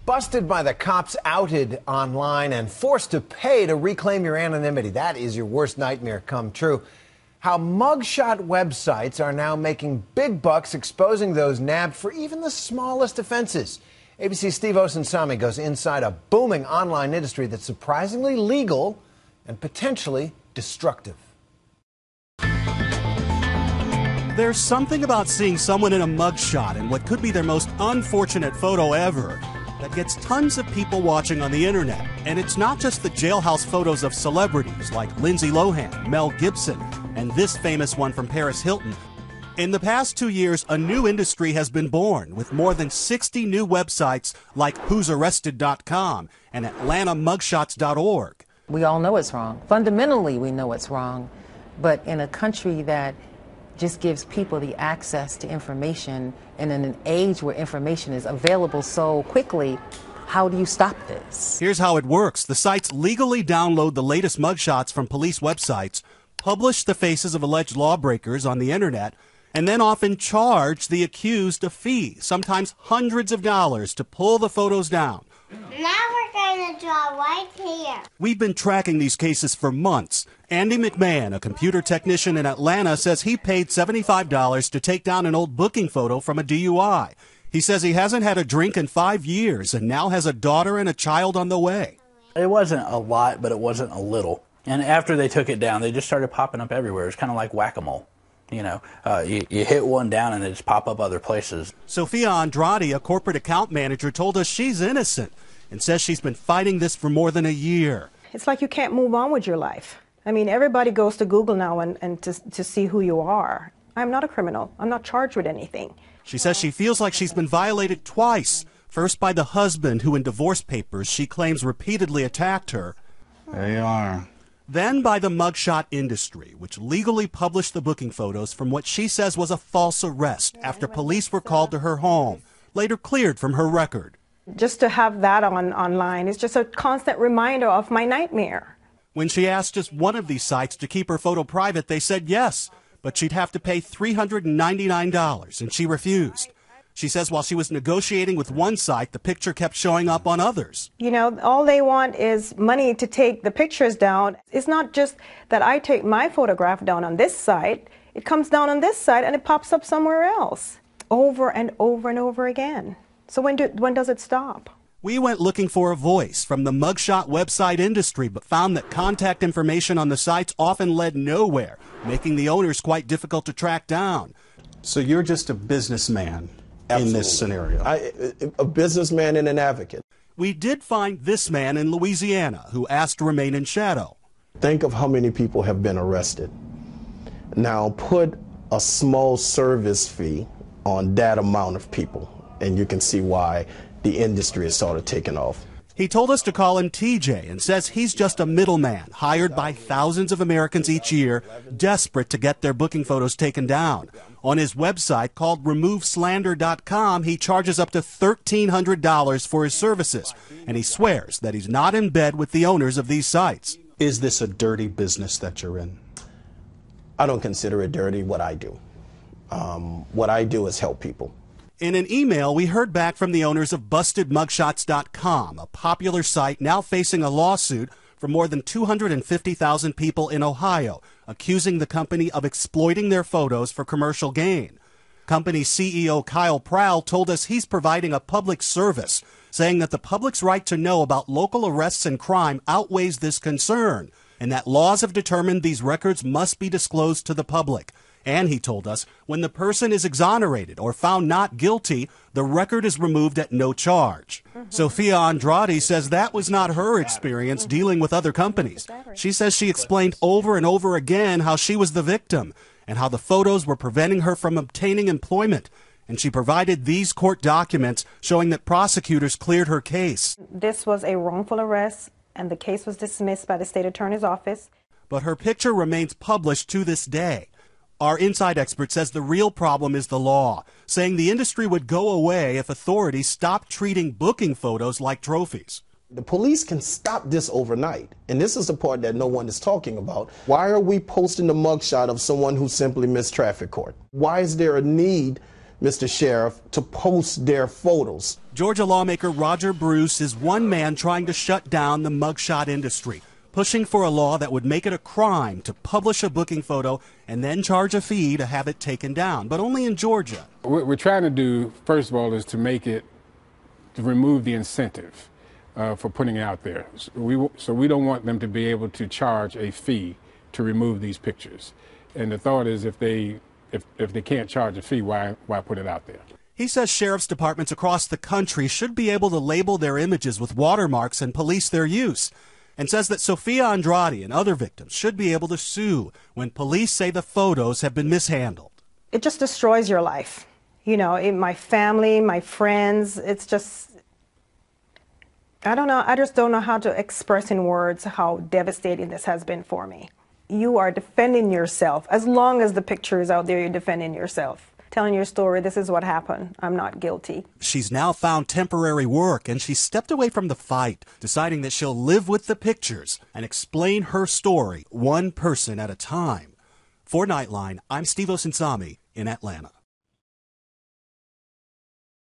Busted by the cops, outed online, and forced to pay to reclaim your anonymity. That is your worst nightmare come true. How mugshot websites are now making big bucks exposing those nabbed for even the smallest offenses. ABC's Steve Osunsami goes inside a booming online industry that's surprisingly legal and potentially destructive. There's something about seeing someone in a mugshot in what could be their most unfortunate photo ever that gets tons of people watching on the internet. And it's not just the jailhouse photos of celebrities like Lindsay Lohan, Mel Gibson, and this famous one from Paris Hilton. In the past 2 years, a new industry has been born with more than 60 new websites like who'sarrested.com and atlantamugshots.org. We all know it's wrong. Fundamentally, we know it's wrong. But in a country that just gives people the access to information, and in an age where information is available so quickly, how do you stop this? Here's how it works. The sites legally download the latest mugshots from police websites, publish the faces of alleged lawbreakers on the internet, and then often charge the accused a fee, sometimes hundreds of dollars, to pull the photos down. Now we're going to draw right here. We've been tracking these cases for months. Andy McMahon, a computer technician in Atlanta, says he paid $75 to take down an old booking photo from a DUI. He says he hasn't had a drink in 5 years and now has a daughter and a child on the way. It wasn't a lot, but it wasn't a little. And after they took it down, they just started popping up everywhere. It's kind of like whack-a-mole. You know, you hit one down and they just pop up other places. Sophia Andrade, a corporate account manager, told us she's innocent and says she's been fighting this for more than a year. It's like you can't move on with your life. I mean, everybody goes to Google now and to see who you are. I'm not a criminal. I'm not charged with anything. She says she feels like she's been violated twice. First by the husband who in divorce papers she claims repeatedly attacked her. There you are. Then by the mugshot industry, which legally published the booking photos from what she says was a false arrest after police were called to her home, later cleared from her record. Just to have that online is just a constant reminder of my nightmare. When she asked just one of these sites to keep her photo private, they said yes, but she'd have to pay $399, and she refused. She says while she was negotiating with one site, the picture kept showing up on others. You know, all they want is money to take the pictures down. It's not just that I take my photograph down on this site. It comes down on this site and it pops up somewhere else over and over and over again. So when does it stop? We went looking for a voice from the mugshot website industry, but found that contact information on the sites often led nowhere, making the owners quite difficult to track down. So you're just a businessman. Absolutely. In this scenario. A businessman and an advocate. We did find this man in Louisiana who asked to remain in shadow. Think of how many people have been arrested. Now put a small service fee on that amount of people, and you can see why the industry is sort of taking off. He told us to call him TJ and says he's just a middleman hired by thousands of Americans each year, desperate to get their booking photos taken down. On his website called removeslander.com, he charges up to $1,300 for his services, and he swears that he's not in bed with the owners of these sites. Is this a dirty business that you're in? I don't consider it dirty, what I do. What I do is help people. In an email, we heard back from the owners of BustedMugshots.com, a popular site now facing a lawsuit from more than 250,000 people in Ohio, accusing the company of exploiting their photos for commercial gain. Company CEO Kyle Prowl told us he's providing a public service, saying that the public's right to know about local arrests and crime outweighs this concern, and that laws have determined these records must be disclosed to the public. And he told us when the person is exonerated or found not guilty, the record is removed at no charge. Sophia Andrade says that was not her experience dealing with other companies. She says she explained over and over again how she was the victim and how the photos were preventing her from obtaining employment. And she provided these court documents showing that prosecutors cleared her case. This was a wrongful arrest, and the case was dismissed by the state attorney's office. But her picture remains published to this day. Our inside expert says the real problem is the law, saying the industry would go away if authorities stopped treating booking photos like trophies. The police can stop this overnight, and this is the part that no one is talking about. Why are we posting the mugshot of someone who simply missed traffic court? Why is there a need Mr. Sheriff, to post their photos. Georgia lawmaker Roger Bruce is one man trying to shut down the mugshot industry, pushing for a law that would make it a crime to publish a booking photo and then charge a fee to have it taken down, but only in Georgia. What we're trying to do, first of all, is to remove the incentive for putting it out there. So we don't want them to be able to charge a fee to remove these pictures. And the thought is if they can't charge a fee, why put it out there? He says sheriff's departments across the country should be able to label their images with watermarks and police their use, and says that Sophia Andrade and other victims should be able to sue when police say the photos have been mishandled. It just destroys your life. You know, my family, my friends, it's just, I don't know, I just don't know how to express in words how devastating this has been for me. You are defending yourself. As long as the picture is out there, you're defending yourself. Telling your story, this is what happened. I'm not guilty. She's now found temporary work, and she stepped away from the fight, deciding that she'll live with the pictures and explain her story one person at a time. For Nightline, I'm Steve Osinsami in Atlanta.